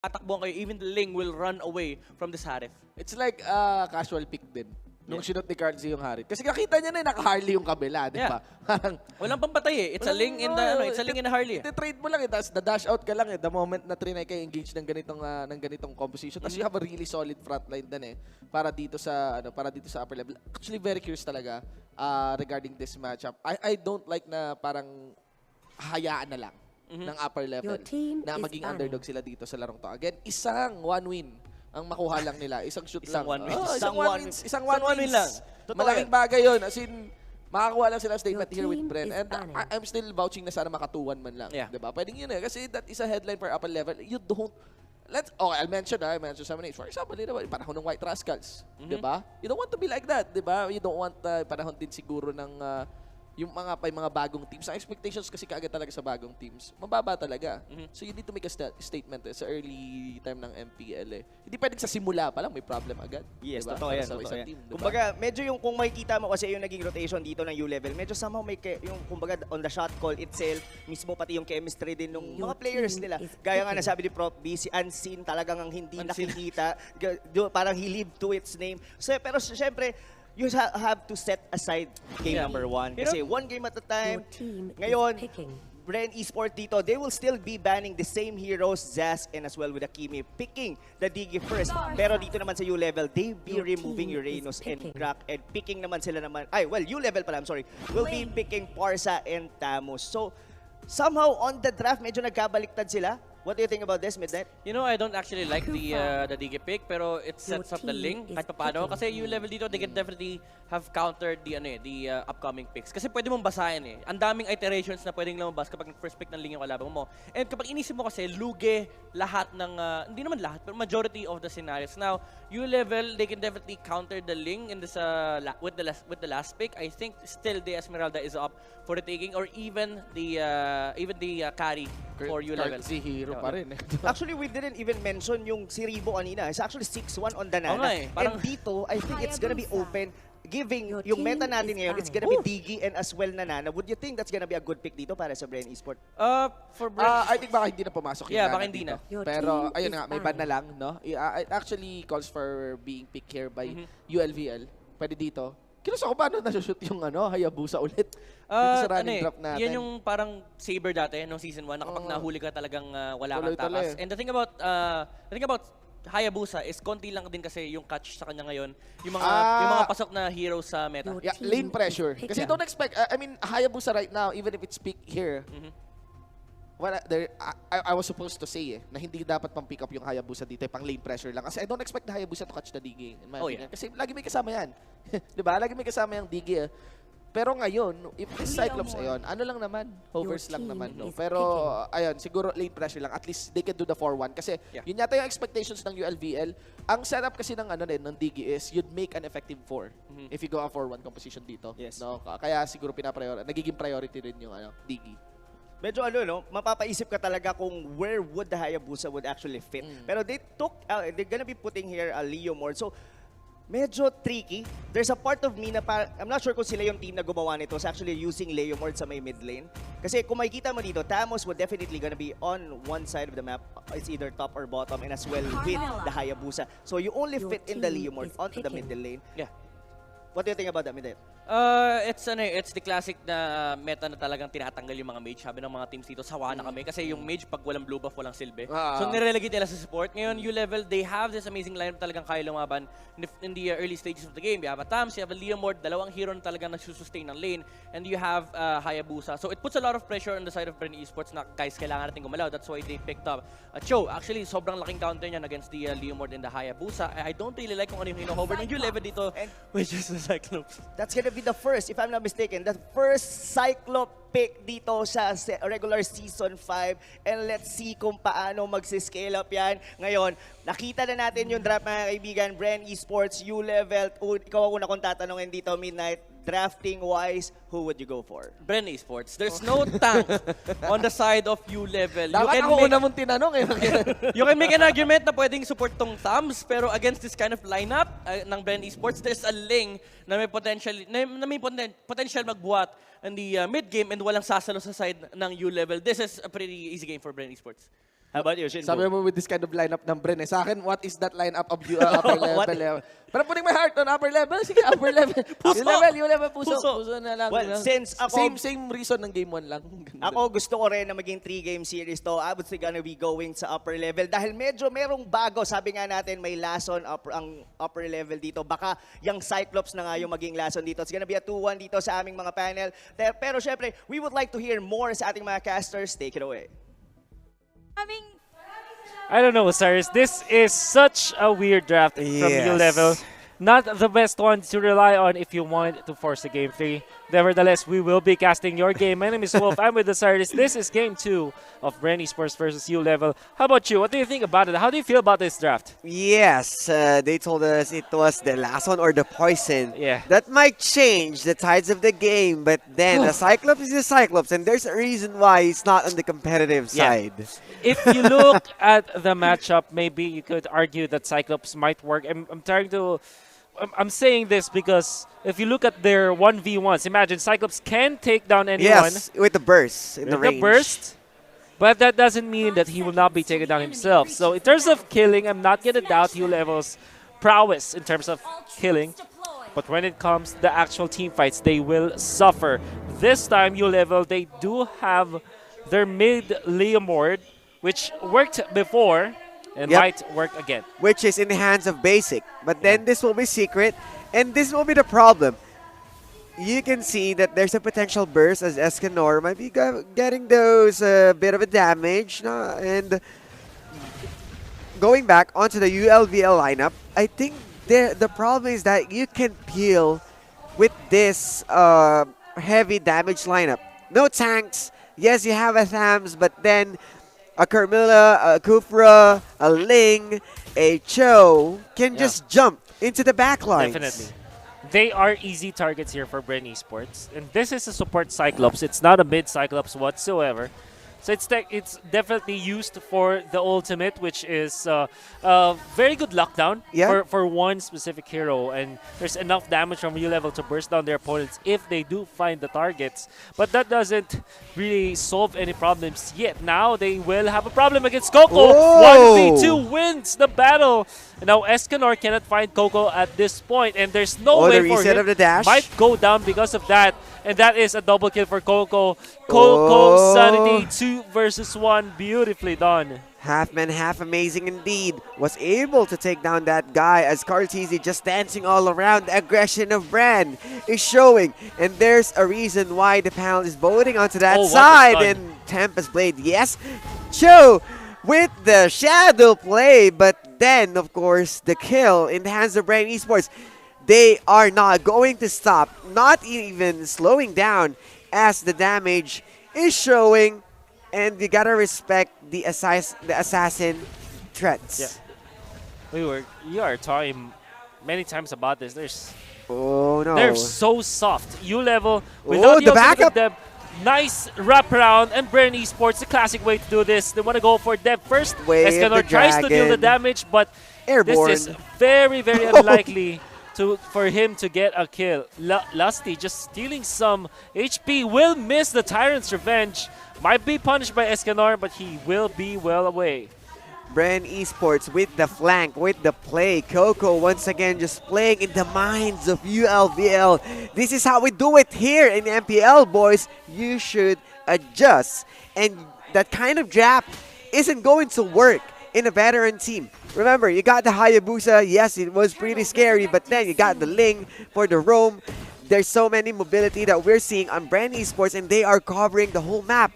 tatakbuhan kayo, even the Ling will run away from this Harith. It's like casual pick din. Nung sinot ni Carl yung Harith. Kasi nakita niya na naka-Harley yung kabila, di ba? Walang pampatay eh. It's a Ling in the it's a Ling in a Harley. Iti-trade mo lang eh, tapos dash out ka lang eh. The moment na trinay kayo engage ng ganitong composition. Tapos you have a really solid frontline din eh para dito sa upper level. Actually very curious talaga regarding this matchup. I don't like na parang hayaan na lang ng upper level na maging underdog sila dito sa larong to. Again, isang one win ang makuha lang nila. Isang shoot Isang lang. one win. Isang one win lang. Totoo Malaking bagay yun. As in, makakuha lang sila statement here with Bren. And I'm still vouching na sana makatuwan man lang. Yeah. Diba? Pwedeng yun eh. Kasi that is a headline for upper level. You don't... I'll mention some names. For example, diba, panahon ng White Rascals. Diba? You don't want to be like that. Diba? You don't want panahon din siguro ng... yung mga bagong teams. Ang expectations kasi kaagad talaga sa bagong teams, mababa talaga. So you need to make a statement sa early time ng MPL eh. Hindi pwedeng sa simula pa lang may problem agad. Yes, diba? totoo yan. Diba? Kumbaga, medyo yung kung makikita mo kasi yung naging rotation dito ng ULVL, medyo somehow may yung kumbaga on the shot call itself, mismo pati yung chemistry din ng mga players nila. Gaya nga nasabi ni Prof B, si Unseen talagang ang hindi nakikita. Parang he lived to its name. So, pero syempre, you have to set aside game number 1. Kasi one game at a time. Ngayon, BREN Esports dito, they will still be banning the same heroes, Zaz, and as well with Akimi, picking the Digi first. Pero dito naman sa ULVL, they be removing Uranus and Crack, and picking naman sila naman, ULVL pala, I'm sorry, will be picking Parsa and Tamus. So, somehow on the draft, medyo nagkabaliktad sila. What do you think about this, Midnight? You know, I don't actually like the Digi pick, pero it sets up the Ling kahit paano. Kasi yung level dito, they can definitely have countered the upcoming picks. Kasi pwede mong basahin eh. Ang daming iterations na pwedeng lumabas kapag first pick ng Ling yung kalaban mo. And kapag inisip mo kasi, lugi lahat ng, hindi naman lahat, pero majority of the scenarios. Now, ULVL, they can definitely counter the Ling in this, with the last pick. I think still the Esmeralda is up for the taking, or even the carry for ULVL. Pa rin, eh. Actually, we didn't even mention yung si Ribo kanina. It's actually 6-1 on the Nana. And dito, I think it's gonna be open. Giving yung meta natin ngayon, it's gonna be Digi and as well Nana. Would you think that's gonna be a good pick dito para sa BREN Esports? For BREN, I think baka hindi na pumasok yung yeah, Nana baka hindi dito. na. Pero, ayun nga, may ban na lang, no? It actually calls for being picked here by ULVL. Pwede dito. Kinusa ko paano nasushoot yung Hayabusa ulit dito sa running drop natin. Yan yung parang saber dati nung season 1 na kapag nahuli ka talagang wala kang takas. And the thing about Hayabusa is konti lang din kasi yung catch sa kanya ngayon. Yung mga pasok na heroes sa meta. Yeah, lane pressure. Kasi don't expect, I mean, Hayabusa right now, even if it's peak here, I was supposed to say na hindi dapat pang pick up yung Hayabusa dito, pang lane pressure lang. Kasi I don't expect the Hayabusa to catch the Digi, in my opinion. Kasi lagi may kasama yan. Diba? Lagi may kasama yung Digi. Pero ngayon, if this Cyclops, ayun, ano lang naman, hovers lang naman. No? Pero, ayun, siguro lane pressure lang. At least they can do the 4-1. Kasi yun yata yung expectations ng ULVL. Ang setup kasi ng ng Digi is you'd make an effective 4 if you go a 4-1 composition dito. Yes. No? Kaya siguro nagiging priority rin yung Digi. Medyo mapapaisip ka talaga kung where would the Hayabusa would actually fit. Pero they're gonna be putting here a Leo Mord. So, medyo tricky. There's a part of me na I'm not sure kung sila yung team na gumawa nito. It's actually using Leo Mord sa may mid lane. Kasi kung makikita mo dito, Tamus would definitely gonna be on one side of the map. It's either top or bottom, and as well with the Hayabusa. So, you only fit in the Leo Mord onto the middle lane. Yeah. What do you think about that, Midnight? It's the classic na meta na talagang tinatanggal yung mga mage. Sabi ng mga teams dito, sawa na kami. Kasi yung mage, pag walang blue buff, walang silbi. So, nirelegate nila sa support. Ngayon, ULVL, they have this amazing lineup talagang kaya lumaban in the early stages of the game. You have a Tams, you have a Leomord, dalawang hero na talagang nagsusustain ng lane. And you have Hayabusa. So, it puts a lot of pressure on the side of BREN Esports na, guys, kailangan natin gumalaw. That's why they picked up a Cho. Actually, sobrang laking counter niyan against the Leomord and the Hayabusa. I don't really like kung ano yung hino-hover ng ULVL dito, which is the Cyclops. That's gonna be the first, if I'm not mistaken, the first Cyclops pick dito sa regular Season 5. And let's see kung paano magsiscale up yan. Ngayon, nakita na natin yung draft, mga kaibigan. BREN Esports, ULVL. Ikaw ako na kung tatanungin dito, Midnight. Drafting-wise, who would you go for? BREN Esports. There's no tank on the side of ULVL. Dapat ako una mong tinanong eh. You can make an argument na pwedeng support tong Thumbs, pero against this kind of lineup ng BREN Esports, there's a Ling na may potential magbuhat in the mid-game and walang sasalo sa side ng ULVL. This is a pretty easy game for BREN Esports. How about you, Shinbo? Sabi mo with this kind of lineup ng Bren eh. Sa akin, what is that lineup of upper level? But I'm putting my heart on upper level. Sige, upper level. Puso. Yung level, puso. Puso. Puso na lang. Well, since ako- Same reason ng game 1 lang. Ganda. Ako gusto ko rin na maging 3-game series to. I would say gonna be going sa upper level dahil medyo merong bago. Sabi nga natin may lason ang upper level dito. Baka yung Cyclops na nga yung maging lason dito. It's gonna be a 2-1 dito sa aming mga panel. Pero syempre, we would like to hear more sa ating mga casters. Take it away. I don't know, Cyrus. This is such a weird draft from U level. Not the best one to rely on if you want to force a game 3. Nevertheless, we will be casting your game. My name is Wolf. I'm with the Cyrus. This is game 2 of BREN eSports versus U level. How about you? What do you think about it? How do you feel about this draft? Yes, they told us it was the last one or the poison. Yeah. That might change the tides of the game, but then the Cyclops is a Cyclops, and there's a reason why it's not on the competitive side. If you look at the matchup, maybe you could argue that Cyclops might work. I'm saying this because if you look at their 1v1s, imagine Cyclops can take down anyone. Yes, with the burst in the with range. the burst, but that doesn't mean that he will not be taken down himself. So in terms of killing, I'm not going to doubt U level's prowess in terms of killing. But when it comes to the actual team fights, they will suffer. This time, U level, they do have their mid Leomord, which worked before and might work again. Which is in the hands of Basic. But then this will be secret, and this will be the problem. You can see that there's a potential burst as Escanor might be getting those bit of a damage. And going back onto the ULVL lineup, I think the problem is that you can peel with this heavy damage lineup. No tanks. Yes, you have a Thams, but then a Carmilla, a Kufra, a Ling, a Cho can just jump into the backlines. Definitely. They are easy targets here for BREN eSports. And this is a support Cyclops. It's not a mid Cyclops whatsoever. So it's definitely used for the ultimate, which is a very good lockdown for one specific hero. And there's enough damage from U level to burst down their opponents if they do find the targets. But that doesn't really solve any problems yet. Now they will have a problem against Coco. 1v2 wins the battle. And now Escanor cannot find Coco at this point, and there's no way for him. Of the dash. Might go down because of that. And that is a double kill for Coco. Coco Sanity 2 versus 1. Beautifully done. Half man, half amazing indeed. Was able to take down that guy as Cartesi just dancing all around. The aggression of BREN is showing. And there's a reason why the panel is voting onto that side. And Tempest Blade, yes. Cho with the shadow play. But then, of course, the kill in the hands of BREN eSports. They are not going to stop, not even slowing down as the damage is showing. And you gotta respect the assassin threats. Yeah. You are talking many times about this. They're so soft. U level without the backup. Deb, nice wraparound, and BREN eSports, the classic way to do this. They want to go for Deb first. Escanor tries to deal the damage, but Airborne. this is very, very unlikely for him to get a kill. Lusty just stealing some HP, will miss the Tyrant's Revenge. Might be punished by Escanor, but he will be well away. BREN eSports with the flank, with the play. Coco once again just playing in the minds of ULVL. This is how we do it here in MPL, boys. You should adjust. And that kind of jab isn't going to work in a veteran team. Remember, you got the Hayabusa. Yes, it was pretty scary, but then you got the Ling for the roam. There's so many mobility that we're seeing on BREN eSports, and they are covering the whole map.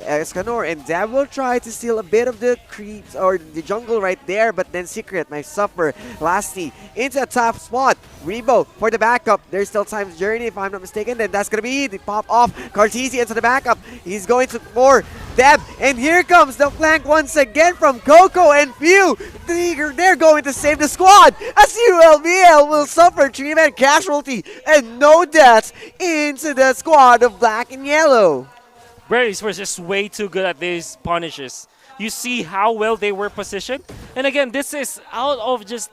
Escanor and Dab will try to steal a bit of the creeps or the jungle right there, but then Secret might suffer. Lasty into a top spot. Rebo for the backup. There's still Time's Journey, if I'm not mistaken. Then that's going to be the pop off. Cartesi into the backup. He's going to for Deb. And here comes the flank once again from Coco and Few. They're going to save the squad as ULVL will suffer 3-man casualty and no deaths into the squad of black and yellow. BREN eSports just way too good at these punishes. You see how well they were positioned. And again, this is out of just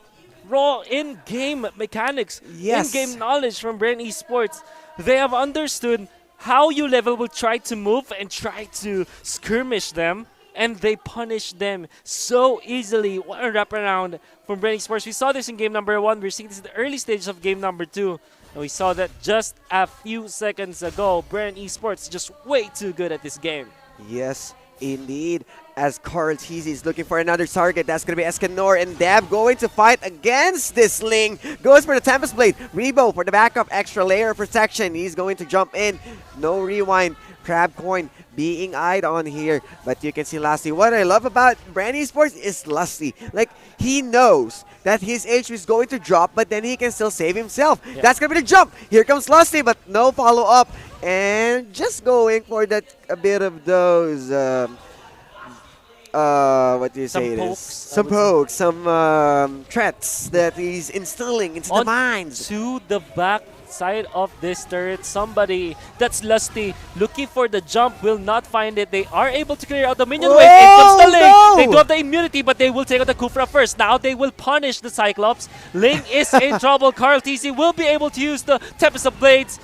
raw in-game mechanics, in-game knowledge from BREN eSports. They have understood how U level will try to move and try to skirmish them and they punish them so easily. What a wraparound from BREN eSports. We saw this in game number 1. We're seeing this in the early stages of game number 2. And we saw that just a few seconds ago. BREN eSports just way too good at this game. Yes, indeed. As Carl Teasy is looking for another target, that's going to be Escanor, and Deb going to fight against this Ling. Goes for the Tempest Blade. Rebo for the backup, extra layer of protection. He's going to jump in. No rewind. Crab Coin being eyed on here. But you can see Lusty. What I love about BREN eSports is Lusty. Like, he knows that his HP is going to drop, but then he can still save himself. Yeah. That's going to be the jump. Here comes Lusty, but no follow-up. And just going for that a bit of those... what do you say it is? Some pokes, some threats that he's instilling into the minds. To the back side of this turret, somebody that's Lusty looking for the jump will not find it. They are able to clear out the minion wave. It comes the Ling. No! They do have the immunity, but they will take out the Kufra first. Now they will punish the Cyclops. Ling is in trouble. Carl TC will be able to use the Tempest of Blades,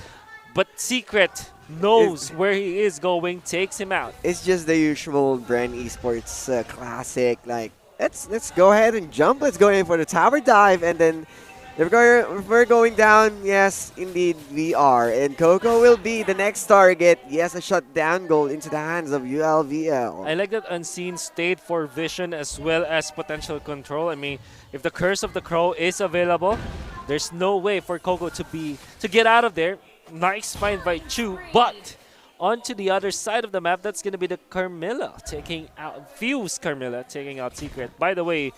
but Secret knows where he is going, takes him out. It's just the usual BREN eSports classic. Like, let's go ahead and jump. Let's go in for the tower dive, and then if we're going down, yes, indeed we are. And Coco will be the next target. Yes, a shutdown goal into the hands of ULVL. I like that Unseen stayed for vision as well as potential control. I mean, if the Curse of the Crow is available, there's no way for Coco to get out of there. Nice find by Chu, but onto the other side of the map, that's going to be the Carmilla taking out, Fuse Carmilla taking out Secret. By the way,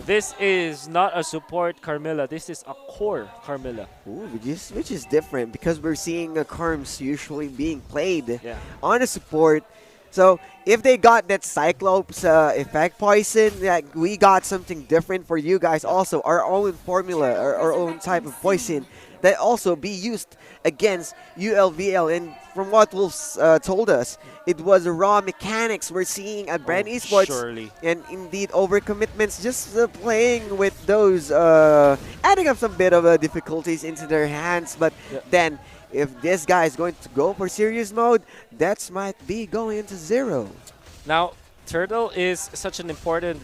this is not a support Carmilla, this is a core Carmilla. Ooh, which is different because we're seeing Carms usually being played on a support. So if they got that Cyclops effect poison, we got something different for you guys also. Our own formula, our own type of poison that also be used against ULVL. And from what Wolves told us, it was raw mechanics we're seeing at BREN eSports. Surely. And indeed overcommitments, just playing with those, adding up some bit of difficulties into their hands. But then, if this guy is going to go for serious mode, that might be going into 0. Now, Turtle is such an important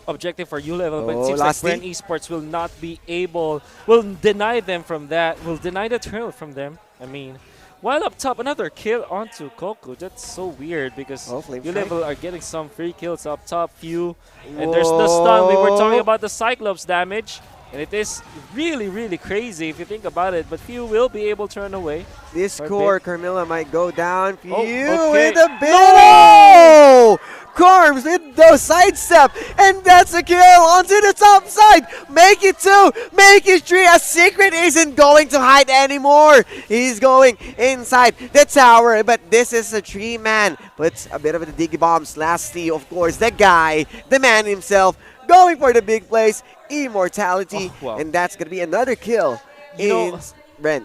objective for ULVL, but it seems like BREN eSports will not be able, will deny them from that, will deny the turtle from them. I mean, while up top, another kill onto Coco. That's so weird because ULVL are getting some free kills up top, few, and there's the stun. We were talking about the Cyclops damage, and it is really, really crazy if you think about it, but few will be able to run away. This core, Carmilla might go down. Few okay. with a bit. No! Carms with those sidestep, and that's a kill onto the top side. Make it 2, make it 3. A Secret isn't going to hide anymore. He's going inside the tower, but this is a 3-man. Puts a bit of the diggy bombs. Lasty, of course, the guy, the man himself, going for the big plays. Immortality, and that's going to be another kill in BREN.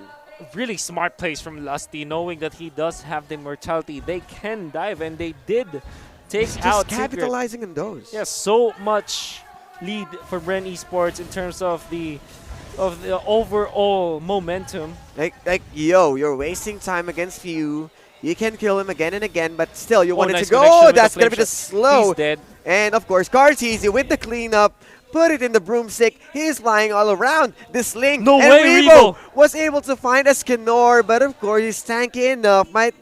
Really smart plays from Lusty, knowing that he does have the immortality. They can dive, and they did take out just capitalizing on those. Yeah, so much lead for BREN eSports in terms of the overall momentum. Like yo, you're wasting time against Few. You can kill him again and again, but still you wanted nice to go. That's going gonna be the slow. He's dead. And of course, Carteezy with the cleanup. Put it in the broomstick. He's flying all around. This Link. No and way, Rebo was able to find Escanor, but of course he's tanky enough. Might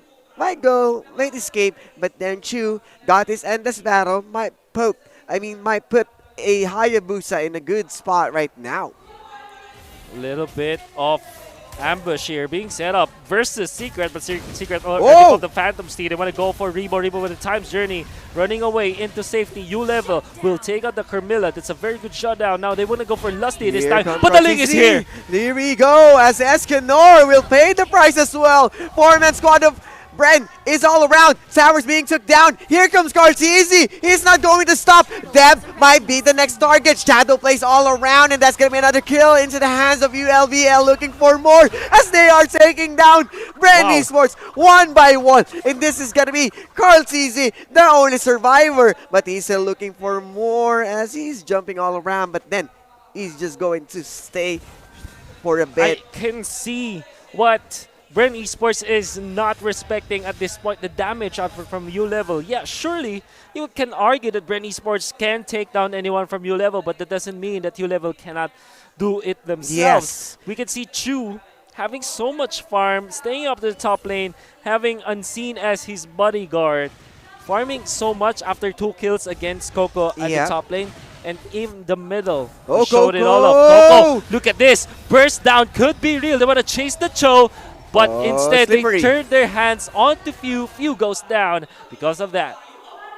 escape, but then Chu got his endless battle. Might put a Hayabusa in a good spot right now. A little bit of ambush here being set up versus Secret, but Secret already got the Phantom Steed. They want to go for Rebo. Rebo with the Time's Journey running away into safety. ULVL will take out the Carmilla. That's a very good shutdown. Now they want to go for Lusty this time, but the Ling is here. Here we go, as Escanor will pay the price as well. 4-man squad of BREN is all around. Towers being took down. Here comes Carteezy. He's not going to stop. Deb might be the next target. Shadow plays all around, and that's going to be another kill into the hands of ULVL, looking for more as they are taking down BREN eSports one by one. And this is going to be Carteezy, the only survivor. But he's still looking for more as he's jumping all around. But then he's just going to stay for a bit. I can see what BREN Esports is not respecting at this point the damage output from ULVL. Yeah, surely you can argue that BREN Esports can take down anyone from ULVL, but that doesn't mean that ULVL cannot do it themselves. Yes. We can see Chu having so much farm, staying up to the top lane, having Unseen as his bodyguard, farming so much after 2 kills against Coco at the top lane. And in the middle, showed it all up. Coco, look at this. Burst down could be real. They want to chase the Cho, but instead slippery. they turned their hands onto Few. Few goes down because of that.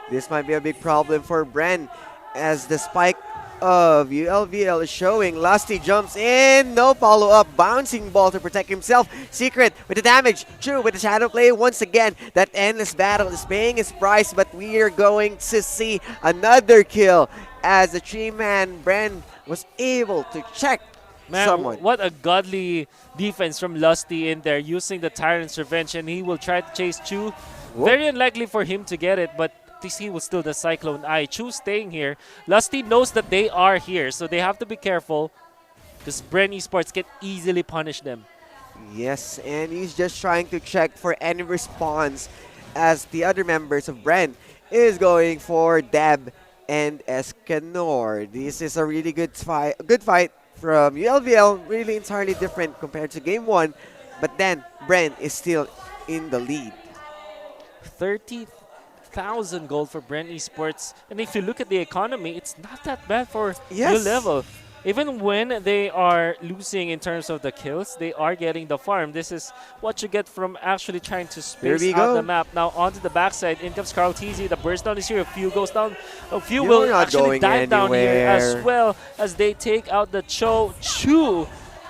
This might be a big problem for BREN as the spike of ULVL is showing. Lusty jumps in, no follow-up, bouncing ball to protect himself. Secret with the damage, True with the shadow play once again. That endless battle is paying its price, but we are going to see another kill as the 3-man BREN was able to check someone. What a godly defense from Lusty in there, using the Tyrant's Revenge, and he will try to chase Chu. Whoop. Very unlikely for him to get it, but TC will still the Cyclone Eye. Chu staying here. Lusty knows that they are here, so they have to be careful because BREN Esports can easily punish them. Yes, and he's just trying to check for any response as the other members of BREN is going for Deb and Escanor. This is a really good fight from ULVL, really entirely different compared to game 1, but then BREN is still in the lead. 30,000 gold for BREN Esports, and if you look at the economy, it's not that bad for ULVL. Even when they are losing in terms of the kills, they are getting the farm. This is what you get from actually trying to space out the map. Now onto the backside, in comes Carl TZ. The burst down is here. A few goes down. A few will actually dive down here as well as they take out the Chu.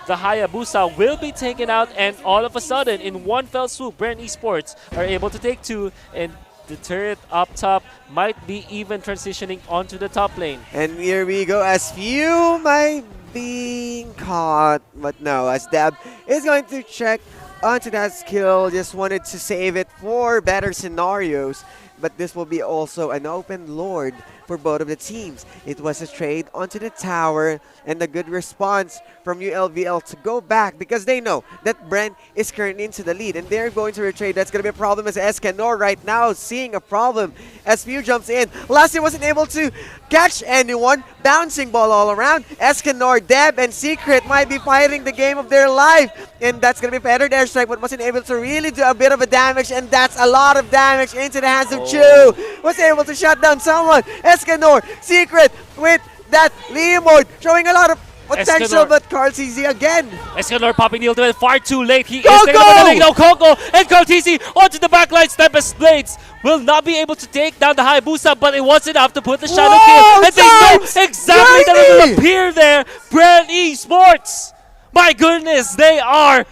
The Hayabusa will be taken out, and all of a sudden, in one fell swoop, BREN Esports are able to take 2, and the turret up top might be even transitioning onto the top lane. And here we go as Few might be caught, but no, as Deb is going to check onto that skill. Just wanted to save it for better scenarios, but this will be also an open lord for both of the teams. It was a trade onto the tower and a good response from ULVL to go back because they know that BREN is currently into the lead and they're going to retrade. That's going to be a problem as Escanor right now seeing a problem as Few jumps in. Lassie wasn't able to catch anyone. Bouncing ball all around. Escanor, Deb, and Secret might be fighting the game of their life, and that's going to be feathered airstrike, but wasn't able to really do a bit of a damage, and that's a lot of damage into the hands of Chu. Was able to shut down someone. Escanor, Secret with that Leomord showing a lot of potential, but Carl CZ again. Escanor popping the ultimate far too late. He Coco! is taking up the lane now. Coco and Carl TC onto the backline. Tempest Blades will not be able to take down the Hayabusa, but it was enough to put the shadow kill. And they know exactly that it will appear there. BREN Esports. My goodness, they are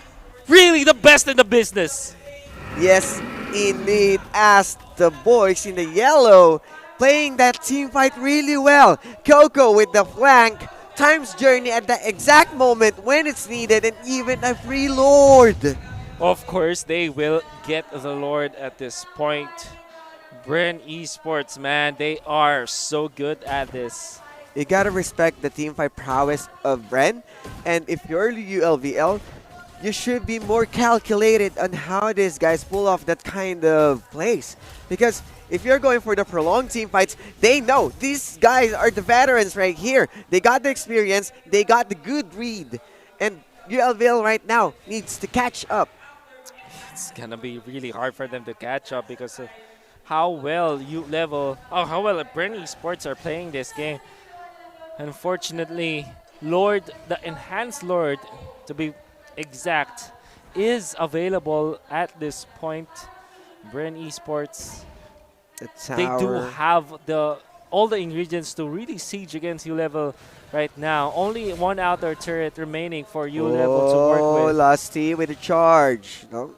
really the best in the business. Yes, indeed, as the boys in the yellow playing that team fight really well. Coco with the flank. Time's journey at the exact moment when it's needed, and even a free lord. Of course, they will get the Lord at this point. BREN Esports, man, they are so good at this. You gotta respect the teamfight prowess of BREN, and if you're ULVL, you should be more calculated on how these guys pull off that kind of plays. Because if you're going for the prolonged team fights, they know these guys are the veterans right here. They got the experience, they got the good read, and ULVL right now needs to catch up. It's gonna be really hard for them to catch up because of how well how well BREN Esports are playing this game. Unfortunately, Lord, the enhanced Lord, to be exact, is available at this point. BREN Esports, they do have all the ingredients to really siege against ULVL right now. Only one outer turret remaining for ULVL to work with. Lusty with a charge. No,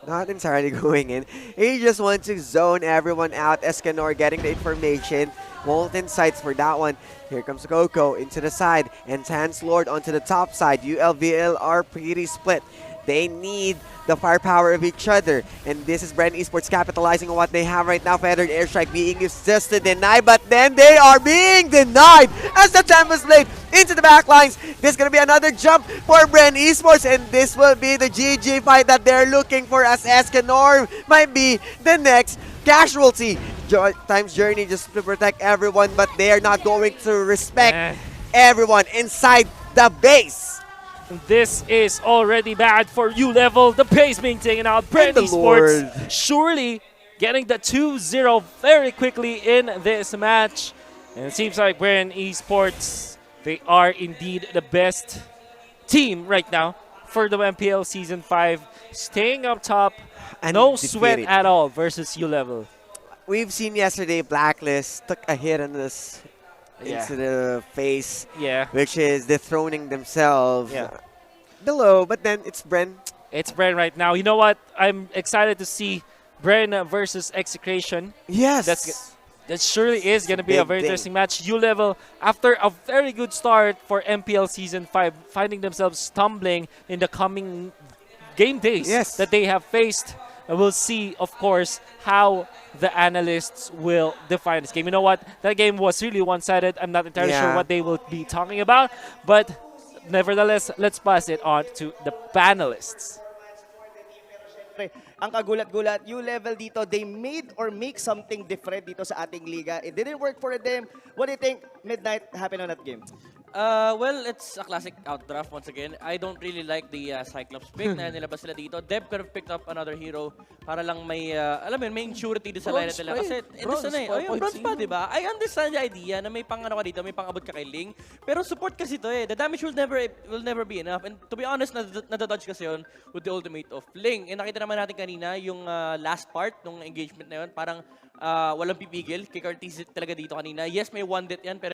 not entirely going in. He just wants to zone everyone out. Escanor getting the information. Molten Sights for that one. Here comes Coco into the side. And Enhanced Lord onto the top side. ULVL are pretty split. They need the firepower of each other. And this is BREN Esports capitalizing on what they have right now. Feathered Airstrike being used just to deny, but then they are being denied as the Tempest Blade into the backlines. This is going to be another jump for BREN Esports, and this will be the GG fight that they're looking for, as Escanor might be the next casualty. Time's Journey just to protect everyone, but they are not going to respect everyone inside the base. This is already bad for ULVL. The pace being taken out. BREN Esports surely getting the 2-0 very quickly in this match. And it seems like BREN Esports, they are indeed the best team right now for the MPL Season 5. Staying up top, no sweat at all versus ULVL. We've seen yesterday Blacklist took a hit on this into the face, which is dethroning themselves below, but then it's BREN. It's BREN right now. You know what? I'm excited to see BREN versus Execration. Yes. That surely is going to be a very interesting match. ULVL, after a very good start for MPL Season 5, finding themselves stumbling in the coming game days that they have faced. And we'll see, of course, how the analysts will define this game. You know what? That game was really one-sided. I'm not entirely sure what they will be talking about. But nevertheless, let's pass it on to the panelists. Ang kagulat-gulat, ULVL dito, they made or make something different dito sa ating liga. It didn't work for them. What do you think midnight happened on that game? Well, it's a classic outdraft once again. I don't really like the Cyclops pick na nilabas sila dito. Deb could have picked up another hero para lang may, alam mo yun, may insurity din sa lineup nila. Kasi, yung bronze pa, diba? I understand the idea na may pang ano ka dito, may pang abot ka kay Ling. Pero support kasi to eh. The damage will never be enough. And to be honest, nadadodge kasi yun with the ultimate of Ling. And nakita naman natin kanina, yung last part ng engagement na yun, parang walang pipigil. Kick RT talaga dito kanina. Yes, may one death yan, pero